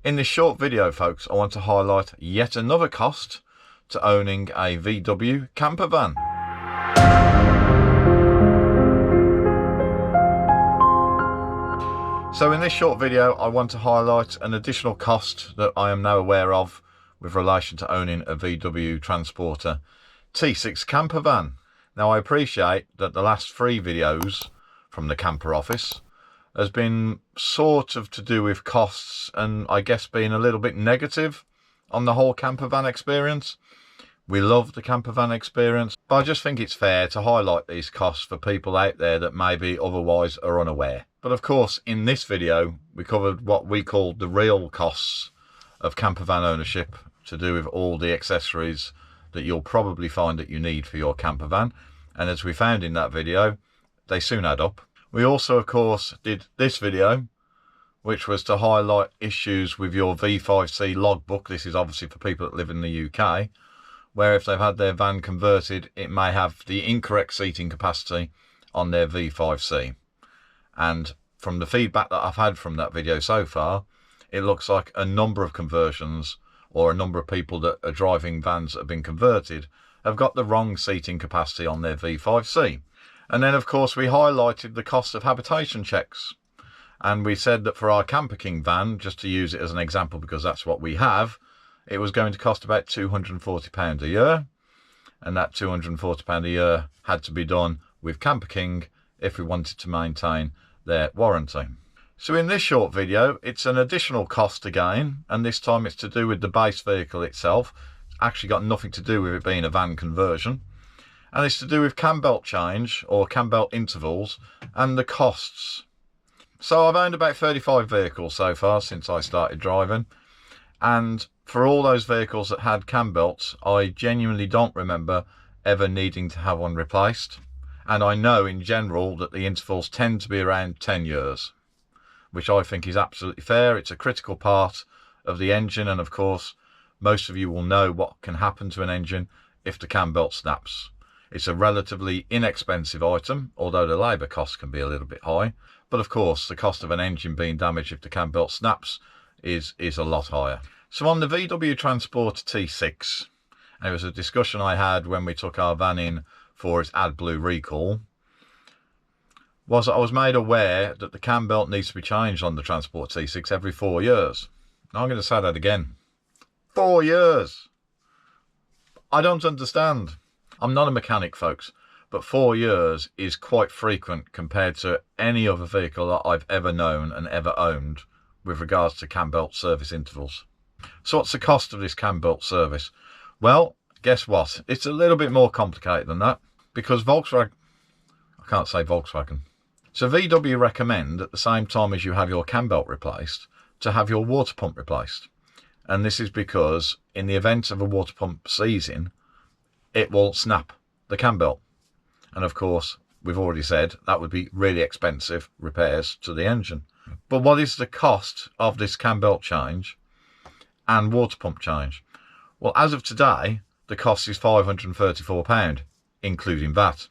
In this short video, folks, I want to highlight yet another cost to owning a VW campervan. So in this short video, I want to highlight an additional cost that I am now aware of with relation to owning a VW Transporter T6 campervan. Now, I appreciate that the last 3 videos from the camper office has been sort of to do with costs and I guess being a little bit negative on the whole campervan experience. We love the campervan experience, but I just think it's fair to highlight these costs for people out there that maybe otherwise are unaware. But of course, in this video, we covered what we call the real costs of campervan ownership, to do with all the accessories that you'll probably find that you need for your campervan. And as we found in that video, they soon add up. We also, of course, did this video, which was to highlight issues with your V5C logbook. This is obviously for people that live in the UK, where if they've had their van converted, it may have the incorrect seating capacity on their V5C. And from the feedback that I've had from that video so far, it looks like a number of conversions, or a number of people that are driving vans that have been converted, have got the wrong seating capacity on their V5C. And then, of course, we highlighted the cost of habitation checks. And we said that for our Camper King van, just to use it as an example because that's what we have, it was going to cost about £240 a year. And that £240 a year had to be done with Camper King if we wanted to maintain their warranty. So in this short video, it's an additional cost again, and this time it's to do with the base vehicle itself. It's actually got nothing to do with it being a van conversion. And it's to do with Cambelt change, or Cambelt intervals, and the costs. So I've owned about 35 vehicles so far since I started driving. And for all those vehicles that had Cambelts, I genuinely don't remember ever needing to have one replaced. And I know in general that the intervals tend to be around 10 years, which I think is absolutely fair. It's a critical part of the engine. And of course, most of you will know what can happen to an engine if the cam belt snaps. It's a relatively inexpensive item, although the labour cost can be a little bit high. But of course, the cost of an engine being damaged if the cam belt snaps is a lot higher. So on the VW Transporter T6, and it was a discussion I had when we took our van in for its AdBlue recall, was that I was made aware that the cam belt needs to be changed on the Transporter T6 every 4 years. Now I'm going to say that again. 4 years! I don't understand. I'm not a mechanic, folks, but 4 years is quite frequent compared to any other vehicle that I've ever known and ever owned with regards to cam belt service intervals. So what's the cost of this cam belt service? Well, guess what? It's a little bit more complicated than that, because Volkswagen, I can't say Volkswagen. So VW recommend at the same time as you have your cam belt replaced to have your water pump replaced. And this is because in the event of a water pump seizing, it will snap the cam belt. And of course, we've already said that would be really expensive repairs to the engine. But what is the cost of this cam belt change and water pump change? Well, as of today, the cost is £534, including VAT.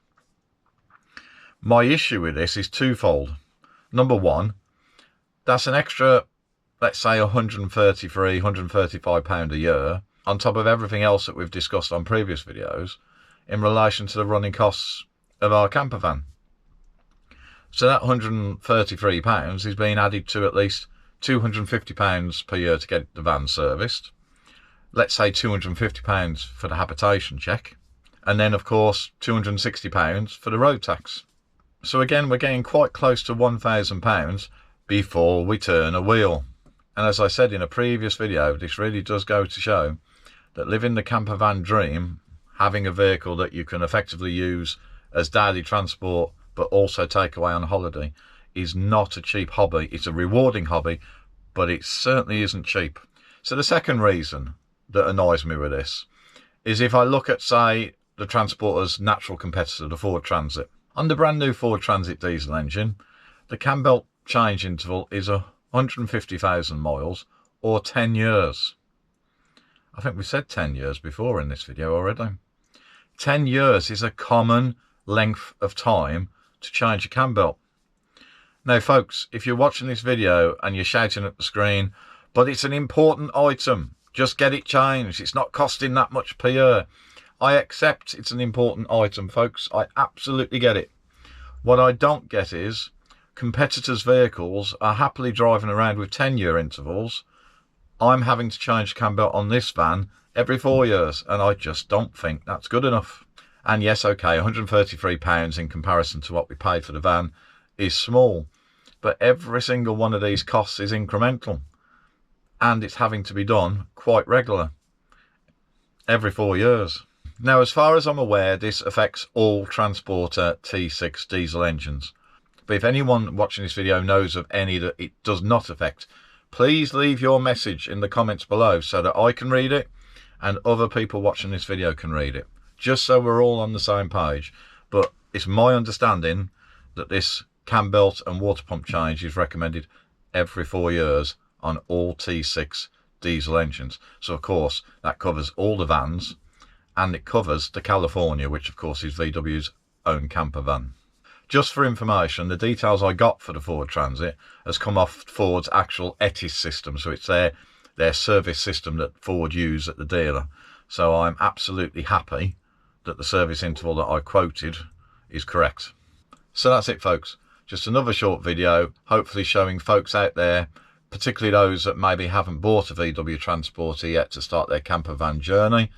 My issue with this is twofold. Number one, that's an extra, let's say £133, £135 a year on top of everything else that we've discussed on previous videos in relation to the running costs of our campervan. So that £133 is being added to at least £250 per year to get the van serviced. Let's say £250 for the habitation check. And then, of course, £260 for the road tax. So again, we're getting quite close to £1,000 before we turn a wheel. And as I said in a previous video, this really does go to show that living the campervan dream, having a vehicle that you can effectively use as daily transport but also take away on holiday, is not a cheap hobby. It's a rewarding hobby, but it certainly isn't cheap. So the second reason that annoys me with this is if I look at, say, the Transporter's natural competitor, the Ford Transit. On the brand new Ford Transit diesel engine, the cam belt change interval is 150,000 miles or 10 years. I think we said 10 years before in this video already. 10 years is a common length of time to change a cam belt. Now folks, if you're watching this video and you're shouting at the screen, But it's an important item. Just get it changed. It's not costing that much per year. I accept it's an important item, folks. I absolutely get it. What I don't get is competitors' vehicles are happily driving around with 10-year intervals. I'm having to change Cambelt on this van every 4 years, and I just don't think that's good enough. And yes, okay, £133 in comparison to what we paid for the van is small, but every single one of these costs is incremental, and it's having to be done quite regular, every 4 years. Now, as far as I'm aware, this affects all Transporter T6 diesel engines. But if anyone watching this video knows of any that it does not affect, please leave your message in the comments below so that I can read it and other people watching this video can read it, just so we're all on the same page. But it's my understanding that this Cambelt and water pump change is recommended every 4 years on all T6 diesel engines. So of course that covers all the vans, and it covers the California, which of course is VW's own camper van. Just for information, the details I got for the Ford Transit has come off Ford's actual ETIS system. So it's their service system that Ford use at the dealer. So I'm absolutely happy that the service interval that I quoted is correct. So that's it, folks. Just another short video, hopefully showing folks out there, particularly those that maybe haven't bought a VW Transporter yet to start their camper van journey,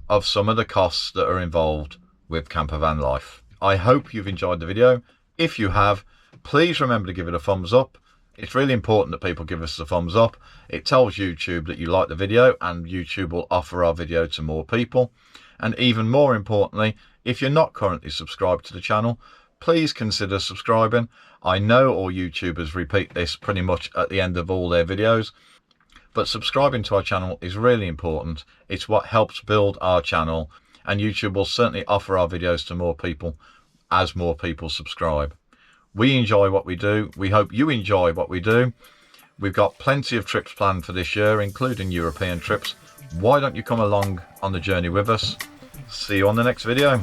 of some of the costs that are involved with camper van life. I hope you've enjoyed the video. If you have, please remember to give it a thumbs up. It's really important that people give us a thumbs up. It tells YouTube that you like the video, and YouTube will offer our video to more people. And even more importantly, if you're not currently subscribed to the channel, please consider subscribing. I know all YouTubers repeat this pretty much at the end of all their videos, but subscribing to our channel is really important. It's what helps build our channel, and YouTube will certainly offer our videos to more people as more people subscribe. We enjoy what we do. We hope you enjoy what we do. We've got plenty of trips planned for this year, including European trips. Why don't you come along on the journey with us? See you on the next video.